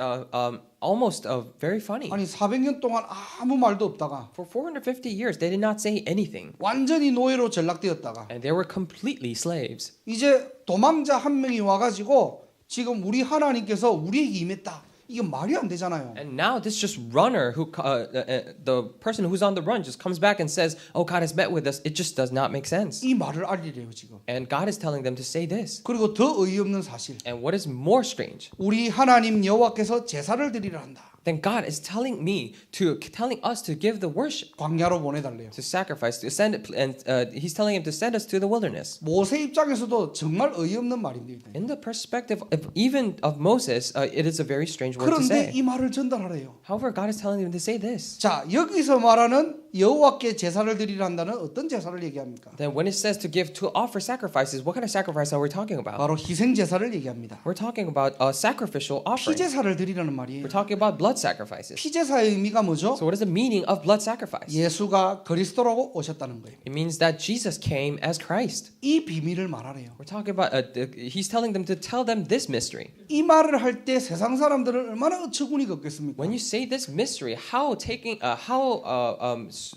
almost very funny. 아니 400년 동안 아무 말도 없다가 For 450 years, they did not say anything. 완전히 노예로 전락되었다가 And they were completely slaves. 이제 도망자 한 명이 와가지고 지금 우리 하나님께서 우리에게 임했다. 이건 말이 안 되잖아요. And now this just runner who the person who's on the run just comes back and says, "Oh, God has met with us." It just does not make sense. 이 말을 알리래요 지금. And God is telling them to say this. 그리고 더 어이없는 사실. And what is more strange? 우리 하나님 여호와께서 제사를 드리려 한다. Then God is telling us to give the worship, 광야로 보내달래요. to sacrifice, to send it, and He's telling him to send us to the wilderness. 모세 입장에서도 정말 어이없는 말입니다. In the perspective of even of Moses, it is a very strange word to 그런데 say. 이 말을 전달하래요. However, God is telling him to say this. 자, 여기서 말하는 여호와께 제사를 드리려 한다는 어떤 제사를 얘기합니까? Then when it says to offer sacrifices, what kind of sacrifice are we talking about? 바로 희생 제사를 얘기합니다. We're talking about a sacrificial offering. 피제사를 드리라는 말이에요. We're talking about blood sacrifices. 피제사의 의미가 뭐죠? So what is the meaning of blood sacrifice? 예수가 그리스도라고 오셨다는 거예요. It means that Jesus came as Christ. 이 비밀을 말하래요. We're talking about, he's telling them to tell them this mystery. 이 말을 할 때 세상 사람들은 얼마나 어처구니가 없겠습니까? When you say this mystery, how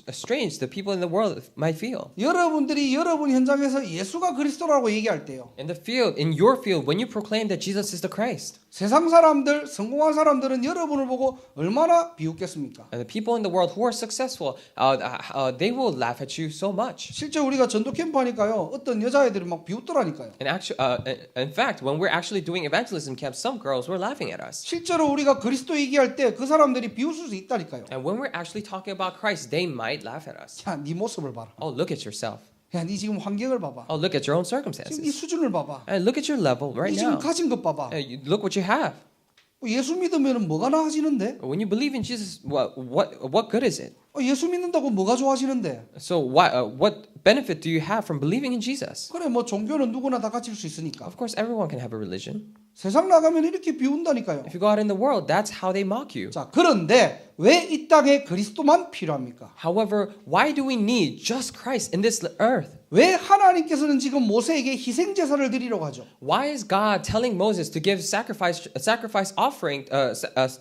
strange the people in the world might feel. 여러분들이 여러분 현장에서 예수가 그리스도라고 얘기할 때요. In your field, when you proclaim that Jesus is the Christ, 세상 사람들, 성공한 사람들은 여러분을 보고 얼마나 비웃겠습니까? and the people in the world who are successful, they will laugh at you so much. 실제 우리가 전도 캠프 하니까요. 어떤 여자애들이 막 비웃더라니까요. And actually, in fact, when we're actually doing evangelism camps, some girls were laughing at us. 실제로 우리가 그리스도 얘기할 때 그 사람들이 비웃을 수 있다니까요. And when we're actually talking about Christ, they might laugh at us. 야, 네 모습을 봐라. Oh, look at yourself. 야, 네 지금 환경을 봐봐. Oh, look at your own 지금 이 circumstances. 수준을 봐봐. And look at your level right 네 지금 now. 가진 것 봐봐. Look what you have. 예수 믿으면 뭐가 나아지는데? When you believe in Jesus, what good is it? 예수 믿는다고 뭐가 좋아지는데? So what benefit do you have from believing in Jesus? 그래 뭐 종교는 누구나 다 가질 수 있으니까. Of course, everyone can have a religion. 세상 나가면 이렇게 비운다니까요. If you go out in the world, that's how they mock you. 자, 그런데 왜 이 땅에 그리스도만 필요합니까? However, why do we need just Christ in this earth? 왜 하나님께서는 지금 모세에게 희생 제사를 드리려고 하죠? Why is God telling Moses to give sacrifice offering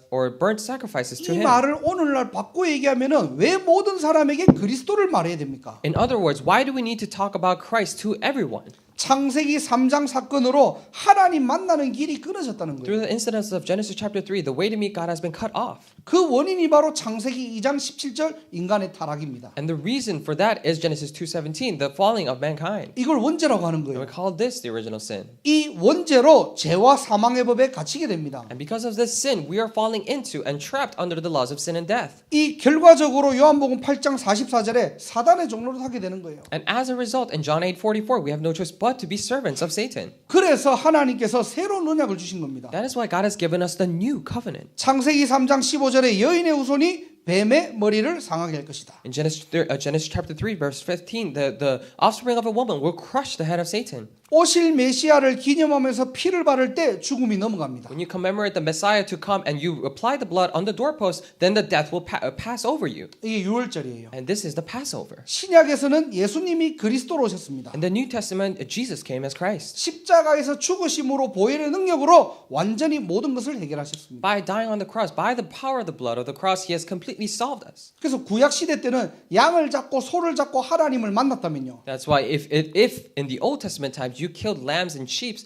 or burnt sacrifices to 이 him? 말을 오늘날 바꿔 얘기하면은 왜 모든 사람에게 그리스도를 말해야 됩니까? In other words, why do we need to talk about Christ to everyone? 창세기 3장 사건으로 하나님 만나는 길이 끊어졌다는 거예요. Through the incidents of Genesis chapter 3, the way to meet God has been cut off. 그 원인이 바로 창세기 2장 17절 인간의 타락입니다. And the reason for that is Genesis 2:17, the falling of mankind. 이걸 원죄라고 하는 And we 거예요. call this the original sin. 이 원죄로 죄와 사망의 법에 갇히게 됩니다. And because of this sin, we are falling into and trapped under the laws of sin and death. 이 결과적으로 요한복음 8장 44절에 사단의 종로를 하게 되는 거예요. And as a result, in John 8:44, we have no choice but to be servants of Satan. 그래서 하나님께서 새로운 언약을 주신 겁니다. That is why God has given us the new covenant. 창세기 3장 15절에 여인의 후손이 뱀의 머리를 상하게 할 것이다. In Genesis chapter 3, verse 15, the offspring of a woman will crush the head of Satan. 오실 메시아를 기념하면서 피를 바를 때 죽음이 넘어갑니다. When you commemorate the Messiah to come and you apply the blood on the doorpost, then the death will pass over you. 이게 유월절이에요. And this is the Passover. 신약에서는 예수님이 그리스도로 오셨습니다. In the New Testament, Jesus came as Christ. 십자가에서 죽으심으로 보혈의 능력으로 완전히 모든 것을 해결하셨습니다. By dying on the cross, by the power of the blood of the cross, He has completely solved us. 그래서 구약 시대 때는 양을 잡고 소를 잡고 하나님을 만났다면요. That's why if in the Old Testament times you killed lambs and sheep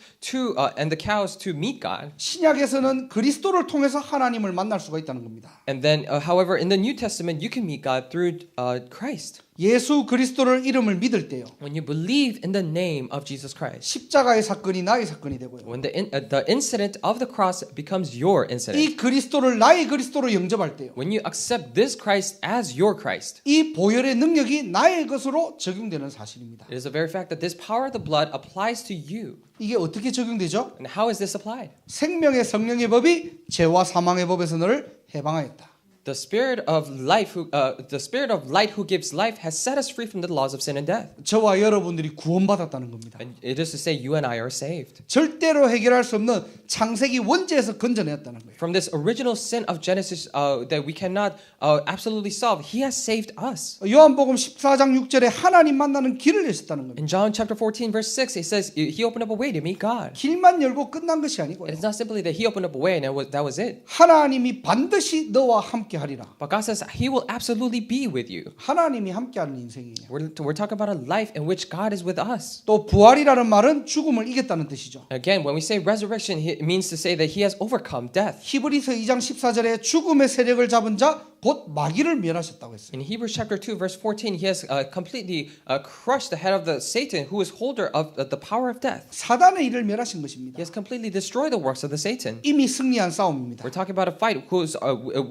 and the cows to meet God, 신약에서는 그리스도를 통해서 하나님을 만날 수가 있다는 겁니다. and then however in the New Testament you can meet God through Christ. 예수 그리스도를 이름을 믿을 때요. When you believe in the name of Jesus Christ. 십자가의 사건이 나의 사건이 되고요. When the incident of the cross becomes your incident. 이 그리스도를 나의 그리스도로 영접할 때요. When you accept this Christ as your Christ. 이 보혈의 능력이 나의 것으로 적용되는 사실입니다. It is a very fact that this power of the blood applies to you. 이게 어떻게 적용되죠? And how is this applied? 생명의 성령의 법이 죄와 사망의 법에서 너를 해방하였다. The spirit of life, the spirit of light who gives life, has set us free from the laws of sin and death. 저와 여러분들이 구원받았다는 겁니다. And it is to say, you and I are saved 절대로 해결할 수 없는 창세기 원죄에서 건져냈다는 거예요. from this original sin of Genesis that we cannot absolutely solve. He has saved us. 요한복음 14장 6절에 하나님 만나는 길을 여셨다는 겁니다. In John chapter 14, verse 6, it says, He opened up a way to meet God. 길만 열고 끝난 것이 아니고요. It is not simply that He opened up a way and that was it. 하나님이 반드시 너와 함께 하리라. But God says He will absolutely be with you. 하나님이 함께하는 인생이에요. We're talking about a life in which God is with us. 또 부활이라는 말은 죽음을 이겼다는 뜻이죠. Again, when we say resurrection, it means to say that He has overcome death. 히브리서 2장 14절에 죽음의 세력을 잡은 자 곧 마귀를 멸하셨다고 했어요. In Hebrews chapter 2, verse 14, He has completely crushed the head of the Satan, who is holder of the power of death. 사단의 일을 멸하신 것입니다. He has completely destroyed the works of the Satan. 이미 승리한 싸움입니다. We're talking about a fight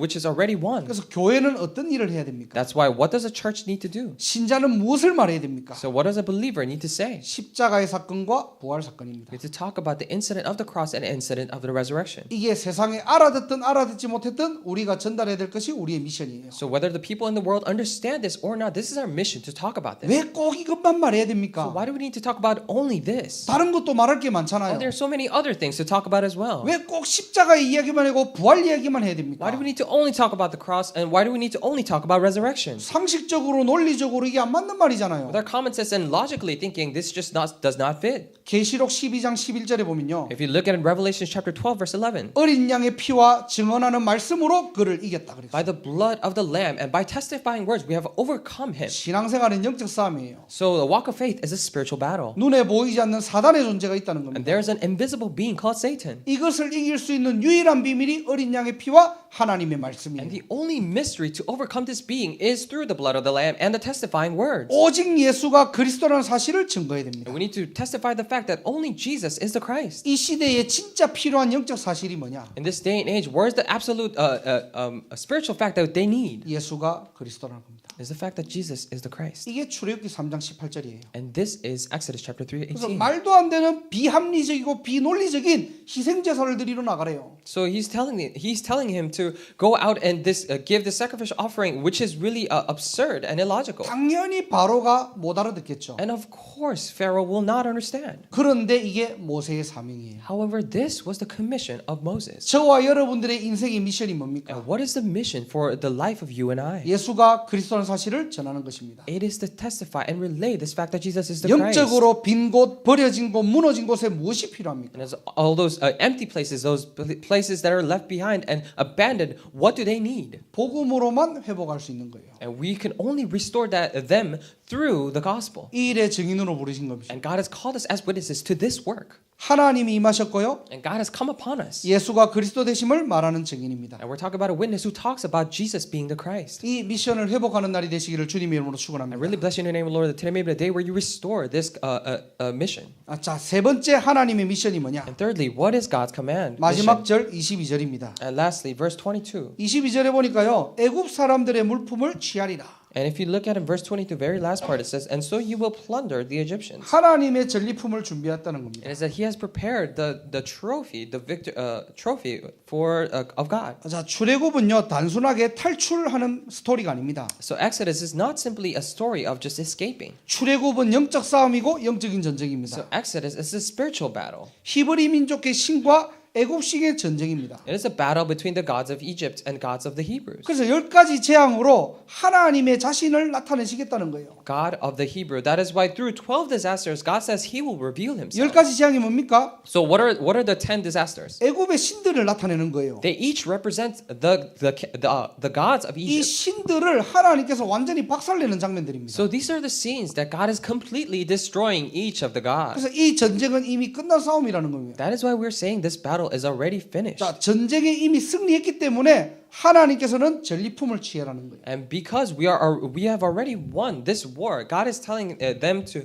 which is already won. 그래서 교회는 어떤 일을 해야 됩니까? That's why, what does a church need to do? 신자는 무엇을 말해야 됩니까? So what does a believer need to say? 십자가의 사건과 부활 사건입니다. We need to talk about the incident of the cross and the incident of the resurrection. 이게 세상에 알아듣든 알아듣지 못했든 우리가 전달해야 될 것이 우리의 미션이에요. So whether the people in the world understand this or not, this is our mission to talk about this. 왜 꼭 이것만 말해야 So 됩니까? why do we need to talk about only this? 다른 것도 말할 게 Oh, 많잖아요. there are so many other things to talk about as well. 왜 꼭 십자가의 이야기만 하고 부활 이야기만 해야 됩니까? Why do we need to only talk about the cross and why do we need to only talk about resurrection? 상식적으로 논리적으로 이게 안 맞는 말이잖아요. With our common sense and logically thinking, this just does not fit. 계시록 12장 11절에 보면요. If you look at Revelation chapter 12, verse 11, 어린 양의 피와 증언하는 말씀으로 그를 이겼다 그랬어요. by the blood of the Lamb and by testifying words, we have overcome him. 신앙생활은 영적 싸움이에요. So the walk of faith is a spiritual battle. 눈에 보이지 않는 사단의 존재가 있다는 And 겁니다. there is an invisible being called Satan. 이것을 이길 수 있는 유일한 비밀이 어린 양의 피와 하나님의 And 말씀이에요. the only mystery to overcome this being is through the blood of the Lamb and the testifying words. 오직 예수가 그리스도라는 사실을 증거해야 됩니다. And we need to testify the fact that only Jesus is the Christ. 이 시대에 진짜 필요한 영적 사실이 뭐냐? In this day and age, where's the absolute spiritual fact that they need? 예수가 그리스도라는 겁니다. Is the fact that Jesus is the Christ. 이게 출애굽기 3장 18절이에요. And this is Exodus chapter 3, 그래서 18. 말도 안 되는 비합리적이고 비논리적인 희생 제사를 드리러 나가래요. So he's telling him to go out and give the sacrificial offering, which is really absurd and illogical. 당연히 바로가 못 알아듣겠죠. And of course, Pharaoh will not understand. 그런데 이게 모세의 사명이에요. However, this was the commission of Moses. 저와 여러분들의 인생의 미션이 뭡니까? And what is the mission for the life of you and I? 예수가 그리스도라는 사실을 전하는 것입니다. It is to testify and relay this fact that Jesus is the Christ. 영적으로 빈 곳, 버려진 곳, 무너진 곳에 무엇이 필요합니까? And as all those empty places, those places that are left behind and abandoned, what do they need? 복음으로만 회복할 수 있는 거예요. And we can only restore them through the gospel. 이 일의 증인으로 부르신 겁니다. And God has called us as witnesses to this work. 하나님이 임하셨고요. And God has come upon us. 예수가 그리스도 되심을 말하는 증인입니다. And we're talking about a witness who talks about Jesus being the Christ. 이 미션을 회복하는 날이 되시기를 주님의 이름으로 I 축원합니다. really bless you in the name of the Lord that today may be the day where you restore this mission. 자, 세 번째 하나님의 미션이 뭐냐? And thirdly, what is God's command? 마지막 mission? 절 22절입니다. And lastly, verse 22. 22절에 보니까요. 애굽 사람들의 물품을 취하리라. And if you look at in verse 22, very last part, it says, and so you will plunder the Egyptians. 하나님의 전리품을 준비했다는 겁니다. It is that he has prepared the trophy, trophy of God. 자, 출애굽은요 단순하게 탈출하는 스토리가 아닙니다. So Exodus is not simply a story of just escaping. 출애굽은 영적 싸움이고 영적인 전쟁입니다. So Exodus is a spiritual battle. 히브리 민족의 신과 애굽식의 전쟁입니다. It is a battle between the gods of Egypt and gods of the Hebrews. 그래서 10가지 재앙으로 하나님의 자신을 나타내시겠다는 거예요. God of the Hebrew. That is why through 12 disasters, God says He will reveal Himself. 10가지 재앙이 뭡니까? So what are the 10 disasters? 애굽의 신들을 나타내는 거예요. They each represent the gods of 이 Egypt. 신들을 하나님께서 완전히 박살내는 장면들입니다. So these are the scenes that God is completely destroying each of the gods. 그래서 이 전쟁은 이미 끝난 싸움이라는 겁니다. That is why we're saying this battle battle is already finished. 자, 전쟁에 이미 승리했기 때문에 하나님께서는 전리품을 취하라는 거예요. And because we have already won this war, God is telling them to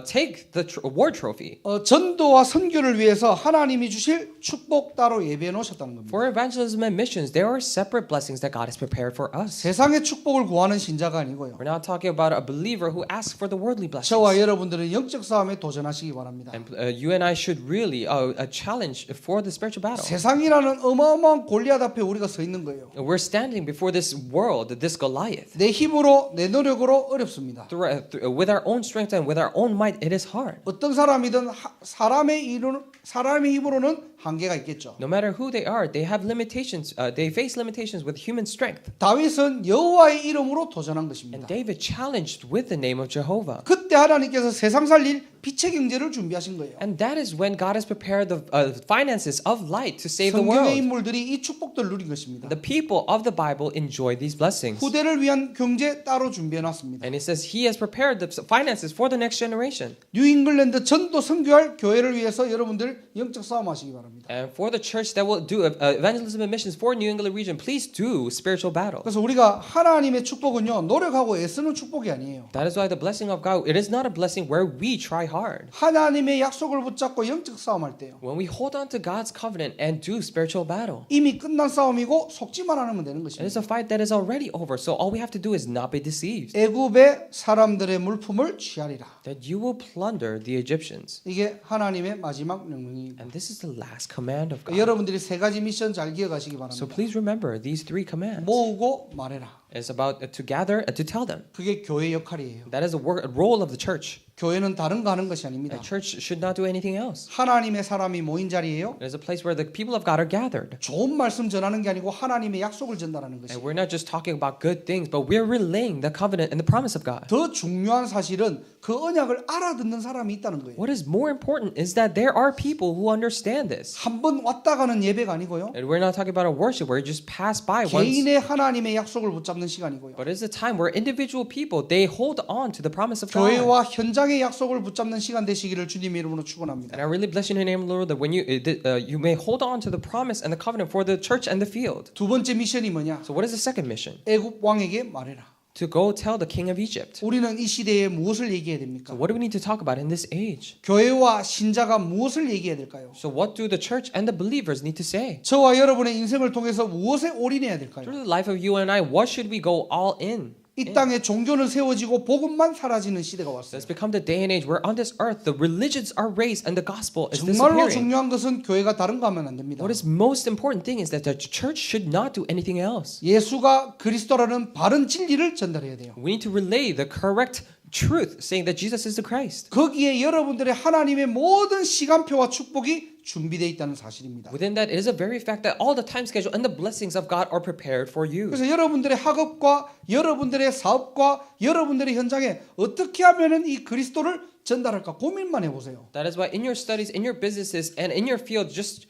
take the war trophy. 전도와 선교를 위해서 하나님이 주실 축복 따로 예배해 놓으셨다는 겁니다. For evangelism and missions, there are separate blessings that God has prepared for us. 세상의 축복을 구하는 신자가 아니고요. We're not talking about a believer who asks for the worldly blessings. 저와 여러분들은 영적 싸움에 도전하시기 바랍니다. And you and I should really challenge for the spiritual battle. 세상이라는 어마어마한 골리앗 앞에 우리가 서 있는 거예요. We're standing before this world, this Goliath. 내 힘으로 내 노력으로 어렵습니다. With our own strength and with our own might, it is hard. 어떤 사람이든 사람의 힘으로는 한계가 있겠죠. No matter who they are, they have limitations. They face limitations with human strength. 다윗은 여호와의 이름으로 도전한 And 것입니다. David challenged with the name of Jehovah. 그때 하나님께서 세상 살릴 빛의 경제를 준비하신 거예요. And that is when God has prepared the finances of light to save the 성경의 world. 인물들이 이 축복들을 누린 것입니다. The people of the Bible enjoy these blessings. 후대를 위한 경제 따로 준비해 놨습니다. And it says he has prepared the finances for the next generation. 뉴잉글랜드 전도 선교할 교회를 위해서 여러분들 영적 싸움하시기 바랍니다. And for the church that will do evangelism and missions for New England region, please do spiritual battle. 그래서 우리가 하나님의 축복은요, 노력하고 애쓰는 축복이 아니에요. That is why the blessing of God, it is not a blessing where we try hard. 하나님의 약속을 붙잡고 영적 싸움할 때요. When we hold on to God's covenant and do spiritual battle, 이미 끝난 싸움이고 속지만 않으면 되는 it is 것입니다. a fight that is already over. So all we have to do is not be deceived. 애굽의 사람들의 물품을 취하리라. That you will plunder the Egyptians. 이게 하나님의 마지막 명령입니다. And this is the last command of God. 여러분들이 세 가지 미션 잘 기억하시기 So 바랍니다. please remember these three commands. 모으고 말해라. It's about to gather and to tell them. 그게 교회 역할이에요. That is the role of the church. 교회는 다른 거 하는 것이 아닙니다. The church should not do anything else. 하나님의 사람이 모인 자리예요. It is a place where the people of God are gathered. 좋은 말씀 전하는 게 아니고 하나님의 약속을 전달하는 And 것이에요. we're not just talking about good things, but we're relaying the covenant and the promise of God. 더 중요한 사실은 그 언약을 알아듣는 사람이 있다는 거예요. What is more important is that there are people who understand this. 한 번 왔다 가는 예배가 아니고요. And we're not talking about a worship where you just pass by once. 개인의 하나님의 약속을 붙잡는 시간이고요. But it's a time where individual people, they hold on to the promise of God. 교회와 현장의 약속을 붙잡는 시간 되시기를 주님의 이름으로 축원합니다. And I really bless you in the name of the Lord that when you may hold on to the promise and the covenant for the church and the field. 두 번째 미션이 뭐냐? So what is the second mission? 애굽 왕에게 말해라. To go tell the king of Egypt. 우리는 이 시대에 무엇을 얘기해야 됩니까? So what do we need to talk about in this age? 교회와 신자가 무엇을 얘기해야 될까요? So what do the church and the believers need to say? 저와 여러분의 인생을 통해서 무엇에 올인해야 될까요? Through the life of you and I, what should we go all in? 이 땅에 종교는 세워지고 복음만 사라지는 시대가 왔어요. It's become the day and age where on this earth the religions are raised and the gospel is 정말로 disappearing. 중요한 것은 교회가 다른 거 하면 안 됩니다. What is most important thing is that the church should not do anything else. 예수가 그리스도라는 바른 진리를 전달해야 돼요. We need to relay the correct truth, saying that Jesus is the Christ. 거기에 여러분들의 하나님의 모든 시간표와 축복이 준비되어 있다는 사실입니다. Within that, it is a very fact that all the time schedule and the blessings of God are prepared for you. 그래서 여러분들의 학업과 여러분들의 사업과 여러분들의 현장에 어떻게 하면은 이 그리스도를 전달할까 고민만 해보세요. That is why in your studies, in your businesses, and in your field, just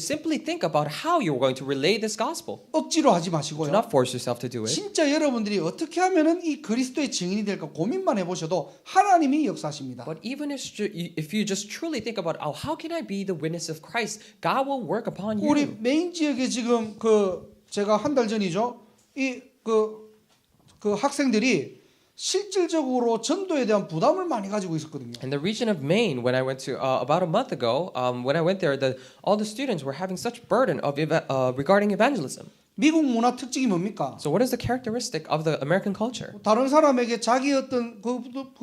simply think about how you're going to relay this gospel. 억지로 하지 Do 마시고요. not force yourself to do it. 진짜 여러분들이 어떻게 하면은 이 그리스도의 증인이 될까 고민만 해보셔도 하나님이 역사하십니다. But even if you just truly think about, oh, how can I be the witness of Christ? God will work upon 우리 you. 메인 지역에 지금 제가 한 달 전이죠. 이 그 학생들이 실질적으로 전도에 대한 부담을 많이 가지고 있었거든요. In the region of Maine, when I went to about a month ago, when I went there, all the students were having such burden of regarding evangelism. 미국 문화 특징이 뭡니까? So what is the characteristic of the American culture? 다른 사람에게 자기 어떤 그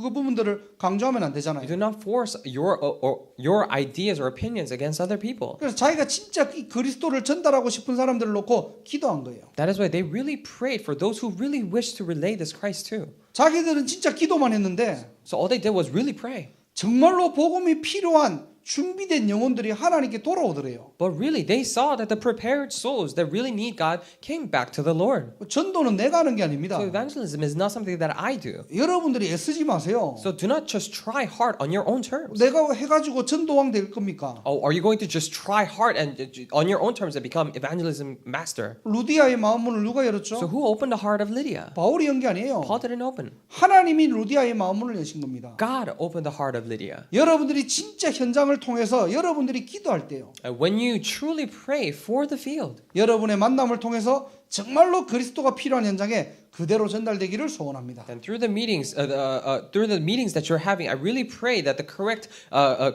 부분들을 강조하면 안 You 되잖아요. do not force your ideas or opinions against other people. 그래서 자기가 진짜 이 그리스도를 전달하고 싶은 사람들을 놓고 기도한 거예요. That is why they really prayed for those who really wish to relay this Christ too. 자기들은 진짜 기도만 했는데 So all they did was really pray. 정말로 복음이 필요한 준비된 영혼들이 하나님께 돌아오더래요. But really, they saw that the prepared souls that really need God came back to the Lord. 전도는 내가 하는 게 아닙니다. So evangelism is not something that I do. 여러분들이 애쓰지 마세요. So do not just try hard on your own terms. 내가 해가지고 전도왕 될 겁니까? Oh, are you going to just try hard and on your own terms and become evangelism master? 루디아의 마음문을 누가 So 열었죠? who opened the heart of Lydia? 바울이 연 게 아니에요. Paul didn't open. 하나님이 루디아의 마음문을 여신 겁니다. God opened the heart of Lydia. 여러분들이 진짜 현장을 말씀을 통해서 여러분들이 기도할 때요. When you truly pray for the field, 여러분의 만남을 통해서 정말로 그리스도가 필요한 현장에 그대로 전달되기를 소원합니다. and through the meetings that you're having, I really pray that the correct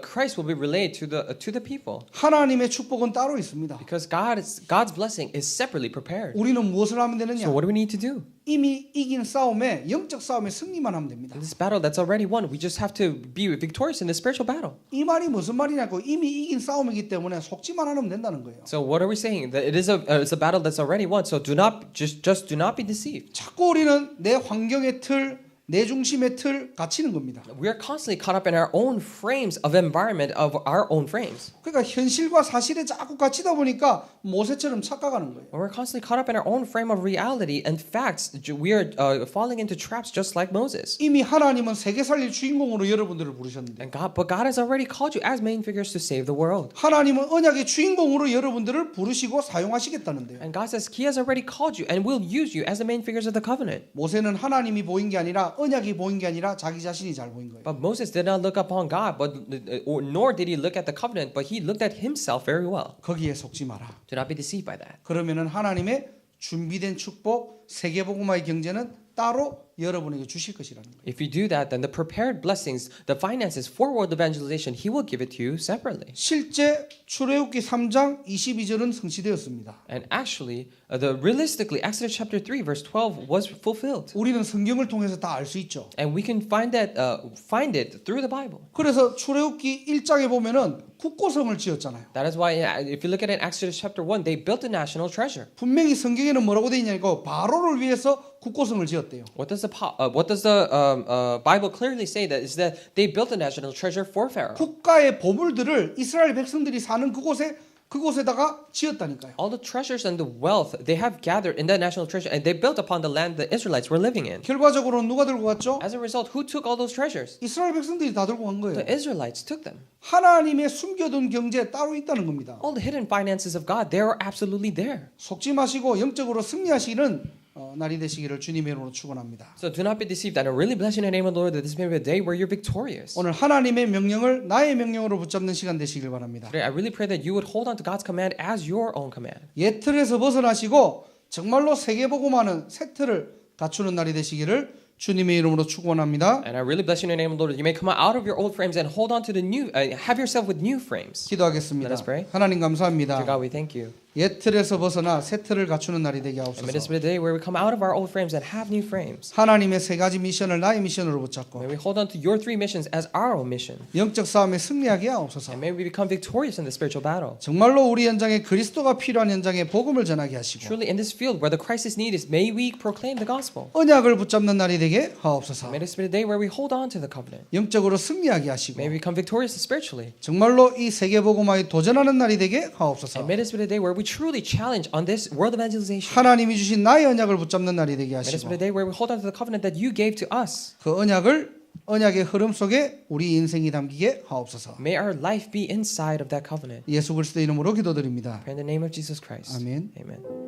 Christ will be relayed to the people, 하나님의 축복은 따로 있습니다. because God's blessing is separately prepared. 우리는 무엇을 하면 되느냐? So what do we need to do? 이미 이긴 싸움에 영적 싸움에 승리만 하면 됩니다. In this battle that's already won, we just have to be victorious in this spiritual battle. 이 말이 무슨 말이냐고 이미 이긴 싸움이기 때문에 속지만 않으면 된다는 거예요. So what are we saying? That it's a battle that's already won. So do not be deceived. 자꾸 우리는 내 환경의 틀, 내 중심의 틀 갇히는 겁니다. We are constantly caught up in our own frames of environment of our own frames. 그러니까 현실과 사실에 자꾸 갇히다 보니까 모세처럼 착각하는 거예요. When we're constantly caught up in our own frame of reality and facts, we are falling into traps just like Moses. 이미 하나님은 세계 살릴 주인공으로 여러분들을 부르셨는데 But God has already called you as main figures to save the world. 하나님은 언약의 주인공으로 여러분들을 부르시고 사용하시겠다는데요. And God says He has already called you and will use you as the main figures of the covenant. 모세는 하나님이 보인 게 아니라 언약이 보인 게 아니라 자기 자신이 잘 보인 거예요. But Moses did not look upon God, nor did he look at the covenant, but he looked at himself very well. 거기에 속지 마라. Do not be deceived by that. 그러면은 하나님의 준비된 축복, 세계복음화의 경제는 따로 여러분에게 주실 것이라는 거예요. If you do that, then the prepared blessings, the finances for world evangelization, He will give it to you separately. 실제 출애굽기 3장 22절은 성취되었습니다. And actually, realistically, Exodus chapter 3, verse 12 was fulfilled. 우리는 성경을 통해서 다 알 수 있죠. And we can find it through the Bible. 그래서 출애굽기 1장에 보면은 국고성을 지었잖아요. That is why, if you look at it in Exodus chapter 1, they built a national treasure. 분명히 성경에는 뭐라고 돼 있냐고 바로를 위해서 국고성을 지었대요. What does the Bible clearly say? That is that they built a national treasure for Pharaoh. 국가의 보물들을 이스라엘 백성들이 사는 그곳에다가 지었다니까요. All the treasures and the wealth they have gathered in that national treasure, and they built upon the land the Israelites were living in. 결과적으로 누가 들고 갔죠? As a result, who took all those treasures? 이스라엘 백성들이 다 들고 간 거예요. The Israelites took them. 하나님의 숨겨둔 경제 따로 있다는 겁니다. All the hidden finances of God, they are absolutely there. 속지 마시고 영적으로 승리하시는 날이 되시기를 주님의 이름으로 축원합니다. So do not be deceived. And I really bless you in the name of the Lord that this may be a day where you're victorious. 오늘 하나님의 명령을 나의 명령으로 붙잡는 시간 되시길 바랍니다. Today, I really pray that you would hold on to God's command as your own command. 옛 틀에서 벗어나시고 정말로 세계복음화는 새 틀을 갖추는 날이 되시기를 주님의 이름으로 축원합니다. And I really bless you in the name of the Lord that you may come out of your old frames and hold on to the new, have yourself with new frames. 기도하겠습니다. Let us pray. 하나님 Dear 감사합니다. God, we thank you. 옛 틀에서 벗어나 새 틀을 갖추는 날이 되게 And may this 하옵소서. be the day where we come out of our old frames and have new frames. 하나님의 세 가지 미션을 나의 미션으로 붙잡고 May we hold on to your three missions as our own mission. 영적 싸움에 승리하게 하옵소서. And may we become victorious in the spiritual battle. 정말로 우리 현장에 그리스도가 필요한 현장에 복음을 전하게 하시고 Truly in this field where the crisis need is, may we proclaim the gospel. 언약을 붙잡는 날이 되게 하옵소서. May this be the day where we hold on to the covenant. 영적으로 승리하게 하시고 May we become victorious spiritually. 정말로 이 세계 복음화에 도전하는 날이 되게 하옵소서. And may this be the day where we truly challenge on this world evangelization. 하나님이 주신 나의 언약을 붙잡는 날이 되게 May this be 하시고 the day where we hold on to the covenant that you gave to us. 그 언약의 흐름 속에 우리 인생이 담기게 하옵소서. May our life be inside of that covenant. 예수 그리스도 이름으로 기도드립니다. Pray in the name of Jesus Christ. 아멘. Amen.